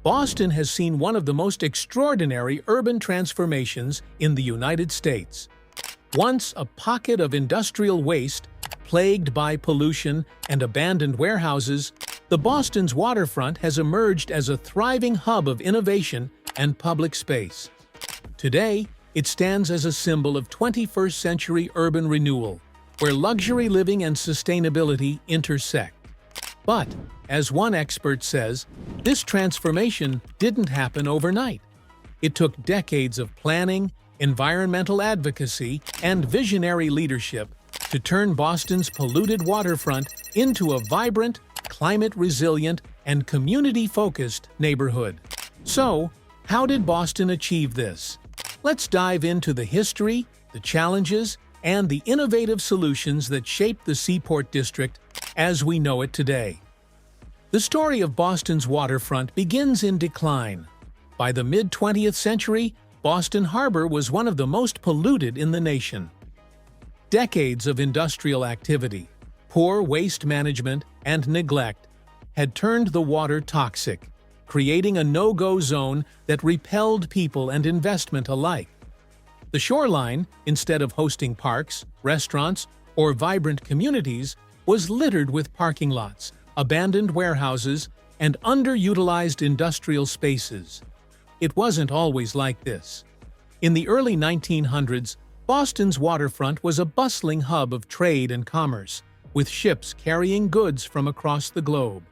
Boston has seen one of the most extraordinary urban transformations in the United States. Once a pocket of industrial waste, plagued by pollution and abandoned warehouses, the Boston's waterfront has emerged as a thriving hub of innovation and public space. Today, it stands as a symbol of 21st-century urban renewal, where luxury living and sustainability intersect. But, as one expert says, this transformation didn't happen overnight. It took decades of planning, environmental advocacy, and visionary leadership to turn Boston's polluted waterfront into a vibrant, climate-resilient, and community-focused neighborhood. So, how did Boston achieve this? Let's dive into the history, the challenges, and the innovative solutions that shaped the Seaport District as we know it today. The story of Boston's waterfront begins in decline. By the mid-20th century, Boston Harbor was one of the most polluted in the nation. Decades of industrial activity, poor waste management, and neglect had turned the water toxic, creating a no-go zone that repelled people and investment alike. The shoreline, instead of hosting parks, restaurants, or vibrant communities, was littered with parking lots, abandoned warehouses, and underutilized industrial spaces. It wasn't always like this. In the early 1900s, Boston's waterfront was a bustling hub of trade and commerce, with ships carrying goods from across the globe.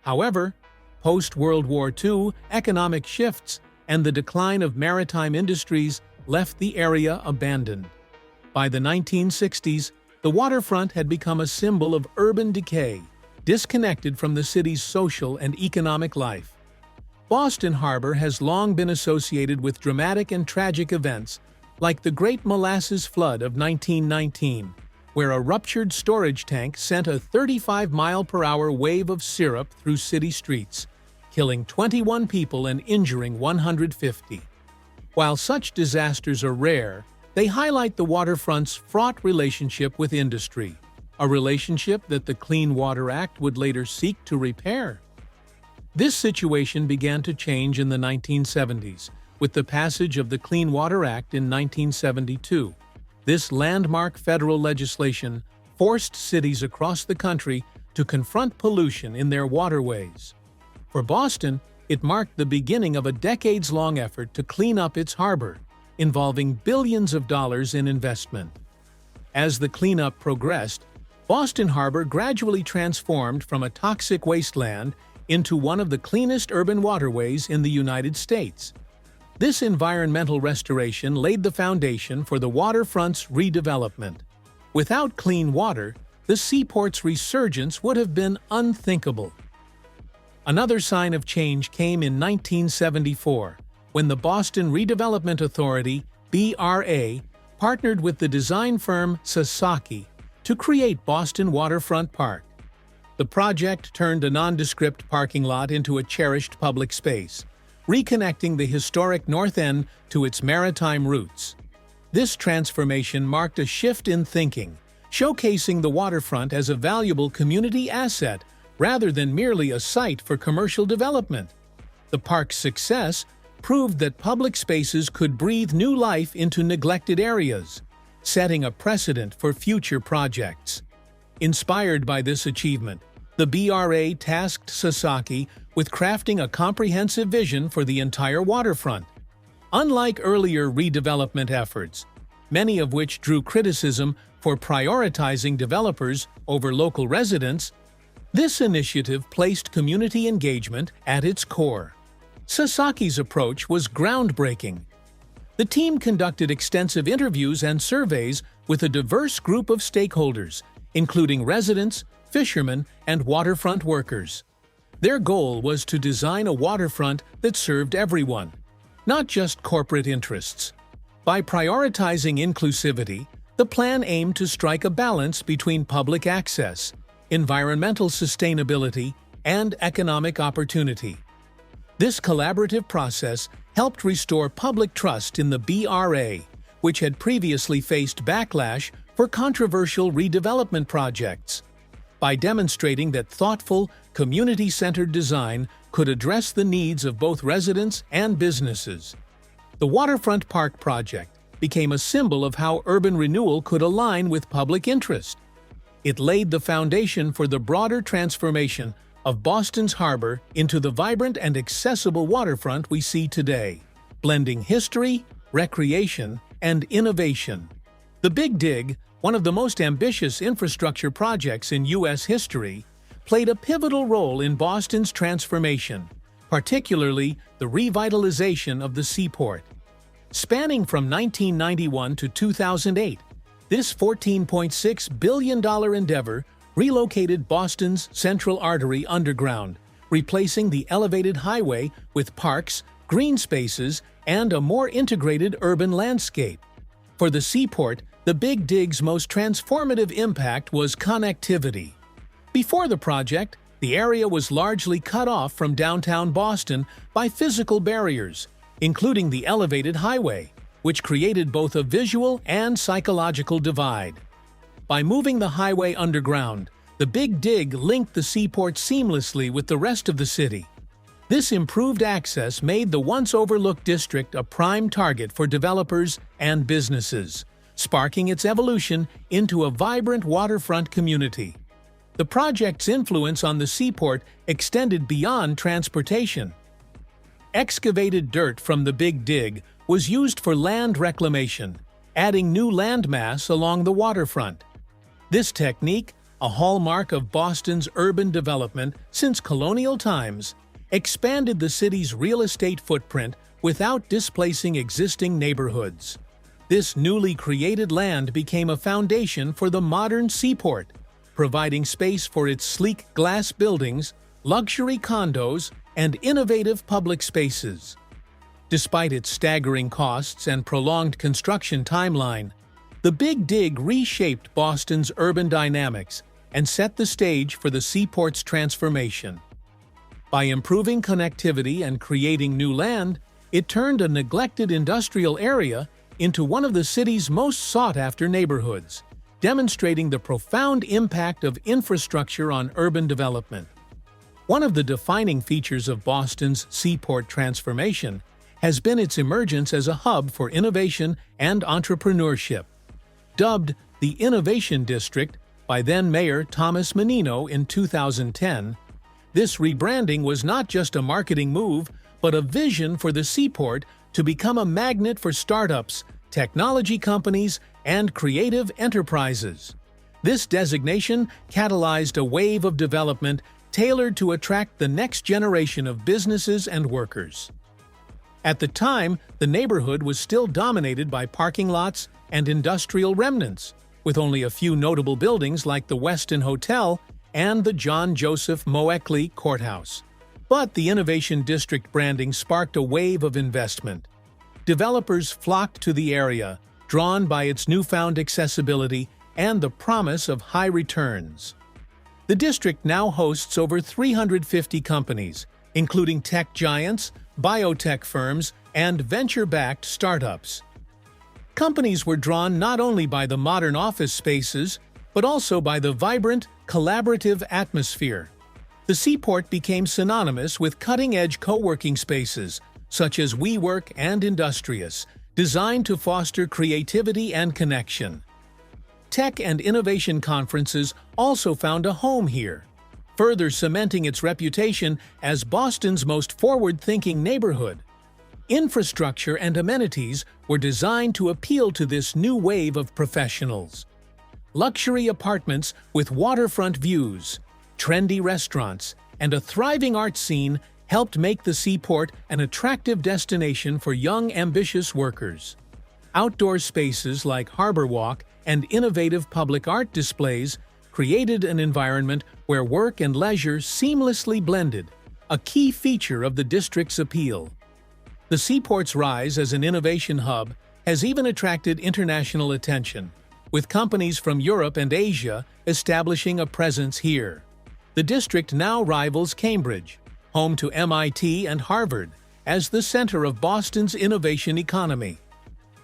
However, post-World War II, economic shifts and the decline of maritime industries left the area abandoned. By the 1960s, the waterfront had become a symbol of urban decay, disconnected from the city's social and economic life. Boston Harbor has long been associated with dramatic and tragic events, like the Great Molasses Flood of 1919, where a ruptured storage tank sent a 35-mile-per-hour wave of syrup through city streets, killing 21 people and injuring 150. While such disasters are rare, they highlight the waterfront's fraught relationship with industry, a relationship that the Clean Water Act would later seek to repair. This situation began to change in the 1970s, with the passage of the Clean Water Act in 1972. This landmark federal legislation forced cities across the country to confront pollution in their waterways. For Boston, it marked the beginning of a decades-long effort to clean up its harbor, involving billions of dollars in investment. As the cleanup progressed, Boston Harbor gradually transformed from a toxic wasteland into one of the cleanest urban waterways in the United States. This environmental restoration laid the foundation for the waterfront's redevelopment. Without clean water, the seaport's resurgence would have been unthinkable. Another sign of change came in 1974, when the Boston Redevelopment Authority, BRA, partnered with the design firm Sasaki to create Boston Waterfront Park. The project turned a nondescript parking lot into a cherished public space, reconnecting the historic North End to its maritime roots. This transformation marked a shift in thinking, showcasing the waterfront as a valuable community asset rather than merely a site for commercial development. The park's success proved that public spaces could breathe new life into neglected areas, setting a precedent for future projects. Inspired by this achievement, the BRA tasked Sasaki with crafting a comprehensive vision for the entire waterfront. Unlike earlier redevelopment efforts, many of which drew criticism for prioritizing developers over local residents, this initiative placed community engagement at its core. Sasaki's approach was groundbreaking. The team conducted extensive interviews and surveys with a diverse group of stakeholders, including residents, fishermen, and waterfront workers. Their goal was to design a waterfront that served everyone, not just corporate interests. By prioritizing inclusivity, the plan aimed to strike a balance between public access, environmental sustainability, and economic opportunity. This collaborative process helped restore public trust in the BRA, which had previously faced backlash for controversial redevelopment projects. By demonstrating that thoughtful, community-centered design could address the needs of both residents and businesses. The Waterfront Park project became a symbol of how urban renewal could align with public interest. It laid the foundation for the broader transformation of Boston's harbor into the vibrant and accessible waterfront we see today, blending history, recreation, and innovation. The Big Dig, one of the most ambitious infrastructure projects in U.S. history, played a pivotal role in Boston's transformation, particularly the revitalization of the seaport. Spanning from 1991 to 2008, this $14.6 billion endeavor relocated Boston's Central Artery underground, replacing the elevated highway with parks, green spaces, and a more integrated urban landscape. For the seaport, the Big Dig's most transformative impact was connectivity. Before the project, the area was largely cut off from downtown Boston by physical barriers, including the elevated highway, which created both a visual and psychological divide. By moving the highway underground, the Big Dig linked the seaport seamlessly with the rest of the city. This improved access made the once-overlooked district a prime target for developers and businesses, sparking its evolution into a vibrant waterfront community. The project's influence on the seaport extended beyond transportation. Excavated dirt from the Big Dig was used for land reclamation, adding new landmass along the waterfront. This technique, a hallmark of Boston's urban development since colonial times, expanded the city's real estate footprint without displacing existing neighborhoods. This newly created land became a foundation for the modern seaport, providing space for its sleek glass buildings, luxury condos, and innovative public spaces. Despite its staggering costs and prolonged construction timeline, the Big Dig reshaped Boston's urban dynamics and set the stage for the seaport's transformation. By improving connectivity and creating new land, it turned a neglected industrial area into one of the city's most sought-after neighborhoods, demonstrating the profound impact of infrastructure on urban development. One of the defining features of Boston's seaport transformation has been its emergence as a hub for innovation and entrepreneurship. Dubbed the Innovation District by then-Mayor Thomas Menino in 2010, this rebranding was not just a marketing move, but a vision for the seaport to become a magnet for startups, technology companies, and creative enterprises. This designation catalyzed a wave of development tailored to attract the next generation of businesses and workers. At the time, the neighborhood was still dominated by parking lots and industrial remnants, with only a few notable buildings like the Westin Hotel and the John Joseph Moeckley Courthouse. But the Innovation District branding sparked a wave of investment. Developers flocked to the area, drawn by its newfound accessibility and the promise of high returns. The district now hosts over 350 companies, including tech giants, biotech firms, and venture-backed startups. Companies were drawn not only by the modern office spaces, but also by the vibrant, collaborative atmosphere. The seaport became synonymous with cutting-edge co-working spaces, such as WeWork and Industrious, designed to foster creativity and connection. Tech and innovation conferences also found a home here, further cementing its reputation as Boston's most forward-thinking neighborhood. Infrastructure and amenities were designed to appeal to this new wave of professionals. Luxury apartments with waterfront views, trendy restaurants, and a thriving art scene helped make the seaport an attractive destination for young, ambitious workers. Outdoor spaces like Harbor Walk and innovative public art displays created an environment where work and leisure seamlessly blended, a key feature of the district's appeal. The seaport's rise as an innovation hub has even attracted international attention, with companies from Europe and Asia establishing a presence here. The district now rivals Cambridge, home to MIT and Harvard, as the center of Boston's innovation economy.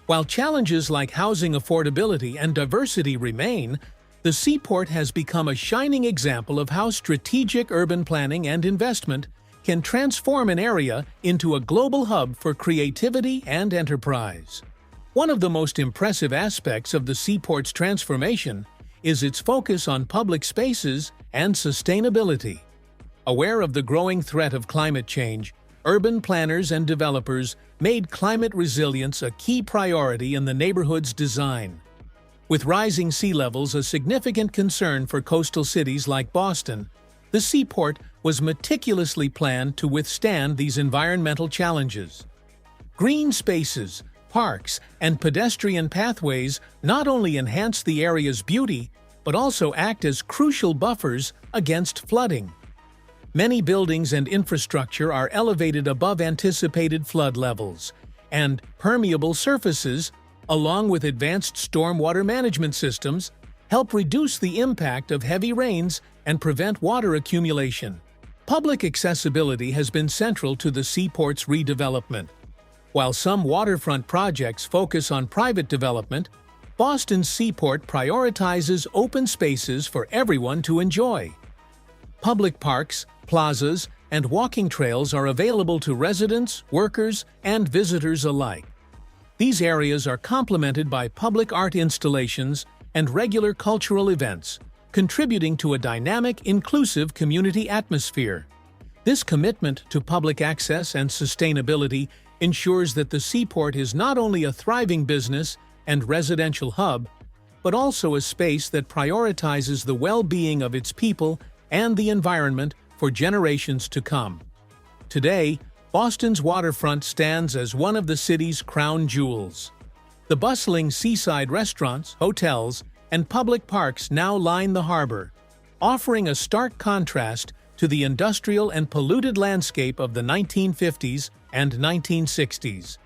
While challenges like housing affordability and diversity remain, the seaport has become a shining example of how strategic urban planning and investment can transform an area into a global hub for creativity and enterprise. One of the most impressive aspects of the seaport's transformation is its focus on public spaces and sustainability. Aware of the growing threat of climate change, urban planners and developers made climate resilience a key priority in the neighborhood's design. With rising sea levels a significant concern for coastal cities like Boston, the seaport was meticulously planned to withstand these environmental challenges. Green spaces, parks, and pedestrian pathways not only enhance the area's beauty, but also act as crucial buffers against flooding. Many buildings and infrastructure are elevated above anticipated flood levels, and permeable surfaces, along with advanced stormwater management systems, help reduce the impact of heavy rains and prevent water accumulation. Public accessibility has been central to the seaport's redevelopment. While some waterfront projects focus on private development, Boston's seaport prioritizes open spaces for everyone to enjoy. Public parks, plazas, and walking trails are available to residents, workers, and visitors alike. These areas are complemented by public art installations and regular cultural events, contributing to a dynamic, inclusive community atmosphere. This commitment to public access and sustainability ensures that the seaport is not only a thriving business and residential hub, but also a space that prioritizes the well-being of its people and the environment for generations to come. Today, Boston's waterfront stands as one of the city's crown jewels. The bustling seaside restaurants, hotels, and public parks now line the harbor, offering a stark contrast to the industrial and polluted landscape of the 1950s and 1960s.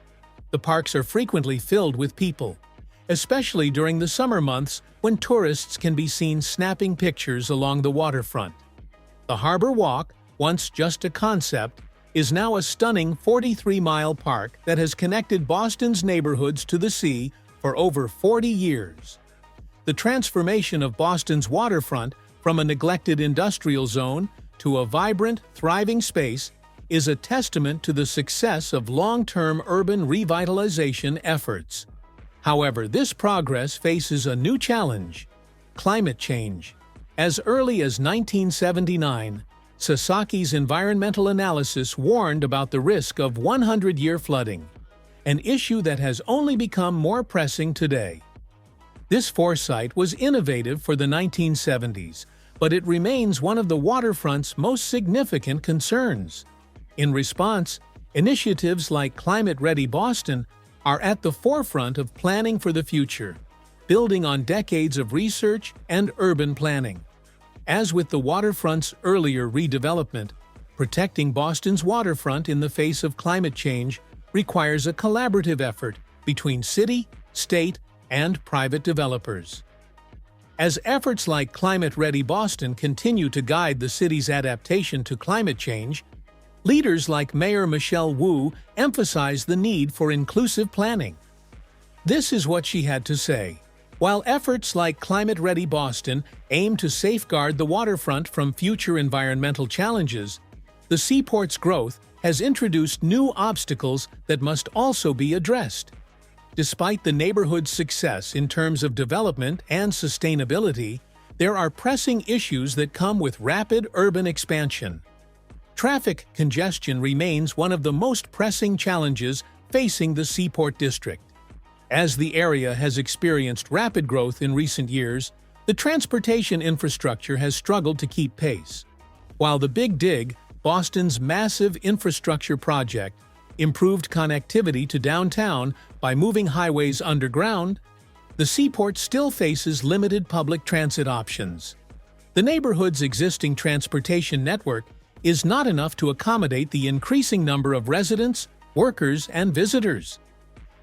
The parks are frequently filled with people, especially during the summer months when tourists can be seen snapping pictures along the waterfront. The Harbor Walk, once just a concept, is now a stunning 43-mile park that has connected Boston's neighborhoods to the sea for over 40 years. The transformation of Boston's waterfront from a neglected industrial zone to a vibrant, thriving space is a testament to the success of long-term urban revitalization efforts. However, this progress faces a new challenge: climate change. As early as 1979, Sasaki's environmental analysis warned about the risk of 100-year flooding, an issue that has only become more pressing today. This foresight was innovative for the 1970s, but it remains one of the waterfront's most significant concerns. In response, initiatives like Climate Ready Boston are at the forefront of planning for the future, building on decades of research and urban planning. As with the waterfront's earlier redevelopment, protecting Boston's waterfront in the face of climate change requires a collaborative effort between city, state, and private developers. As efforts like Climate Ready Boston continue to guide the city's adaptation to climate change, leaders like Mayor Michelle Wu emphasize the need for inclusive planning. This is what she had to say. While efforts like Climate Ready Boston aim to safeguard the waterfront from future environmental challenges, the seaport's growth has introduced new obstacles that must also be addressed. Despite the neighborhood's success in terms of development and sustainability, there are pressing issues that come with rapid urban expansion. Traffic congestion remains one of the most pressing challenges facing the Seaport District. As the area has experienced rapid growth in recent years, the transportation infrastructure has struggled to keep pace. While the Big Dig, Boston's massive infrastructure project, improved connectivity to downtown by moving highways underground, the seaport still faces limited public transit options. The neighborhood's existing transportation network is not enough to accommodate the increasing number of residents, workers, and visitors.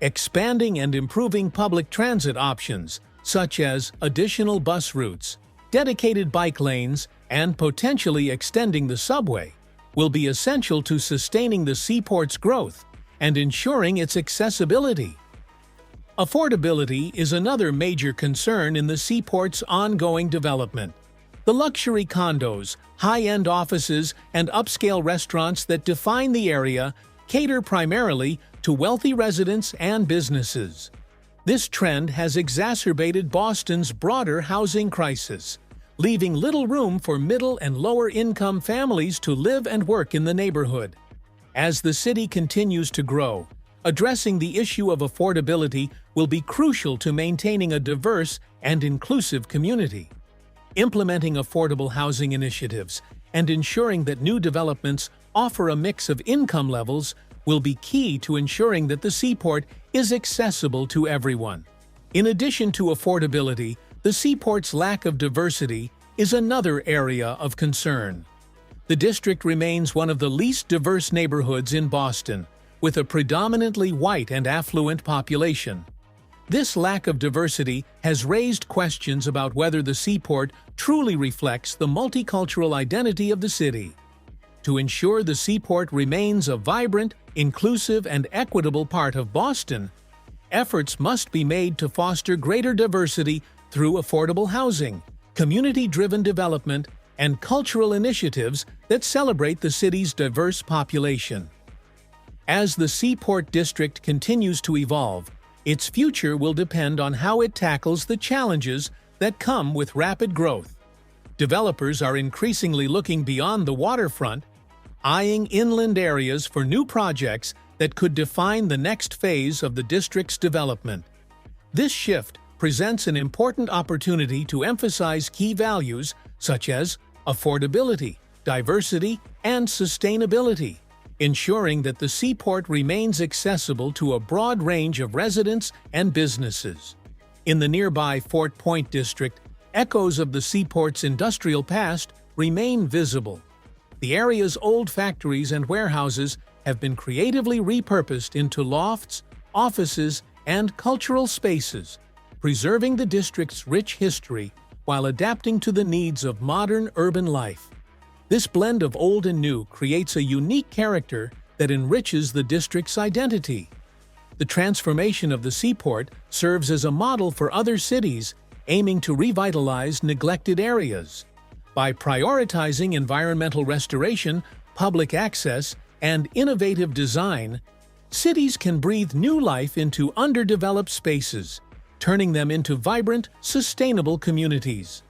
Expanding and improving public transit options, such as additional bus routes, dedicated bike lanes, and potentially extending the subway, will be essential to sustaining the seaport's growth and ensuring its accessibility. Affordability is another major concern in the seaport's ongoing development. The luxury condos, high-end offices, and upscale restaurants that define the area cater primarily to wealthy residents and businesses. This trend has exacerbated Boston's broader housing crisis, leaving little room for middle and lower-income families to live and work in the neighborhood. As the city continues to grow, addressing the issue of affordability will be crucial to maintaining a diverse and inclusive community. Implementing affordable housing initiatives and ensuring that new developments offer a mix of income levels will be key to ensuring that the Seaport is accessible to everyone. In addition to affordability, the Seaport's lack of diversity is another area of concern. The district remains one of the least diverse neighborhoods in Boston, with a predominantly white and affluent population. This lack of diversity has raised questions about whether the Seaport truly reflects the multicultural identity of the city. To ensure the Seaport remains a vibrant, inclusive, and equitable part of Boston, efforts must be made to foster greater diversity through affordable housing, community-driven development, and cultural initiatives that celebrate the city's diverse population. As the Seaport District continues to evolve, its future will depend on how it tackles the challenges that come with rapid growth. Developers are increasingly looking beyond the waterfront, eyeing inland areas for new projects that could define the next phase of the district's development. This shift presents an important opportunity to emphasize key values such as affordability, diversity, and sustainability, ensuring that the Seaport remains accessible to a broad range of residents and businesses. In the nearby Fort Point district, echoes of the Seaport's industrial past remain visible. The area's old factories and warehouses have been creatively repurposed into lofts, offices, and cultural spaces, preserving the district's rich history while adapting to the needs of modern urban life. This blend of old and new creates a unique character that enriches the district's identity. The transformation of the Seaport serves as a model for other cities aiming to revitalize neglected areas. By prioritizing environmental restoration, public access, and innovative design, cities can breathe new life into underdeveloped spaces, turning them into vibrant, sustainable communities.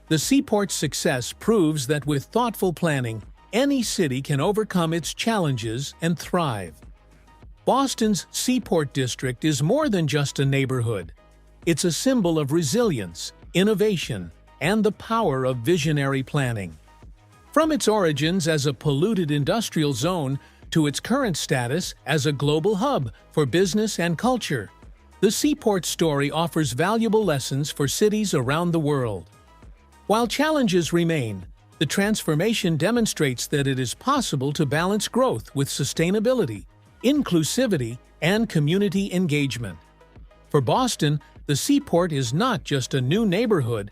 The Seaport's success proves that with thoughtful planning, any city can overcome its challenges and thrive. Boston's Seaport District is more than just a neighborhood. It's a symbol of resilience, innovation, and the power of visionary planning. From its origins as a polluted industrial zone to its current status as a global hub for business and culture, the Seaport story offers valuable lessons for cities around the world. While challenges remain, the transformation demonstrates that it is possible to balance growth with sustainability, inclusivity, and community engagement. For Boston, the Seaport is not just a new neighborhood,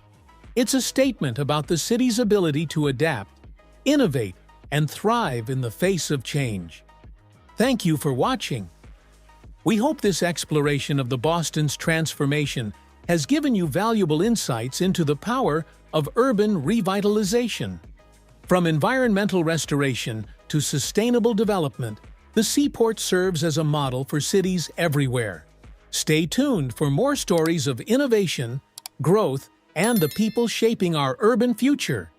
it's a statement about the city's ability to adapt, innovate, and thrive in the face of change. Thank you for watching. We hope this exploration of the Boston's transformation has given you valuable insights into the power of urban revitalization. From environmental restoration to sustainable development, the Seaport serves as a model for cities everywhere. Stay tuned for more stories of innovation, growth, and the people shaping our urban future.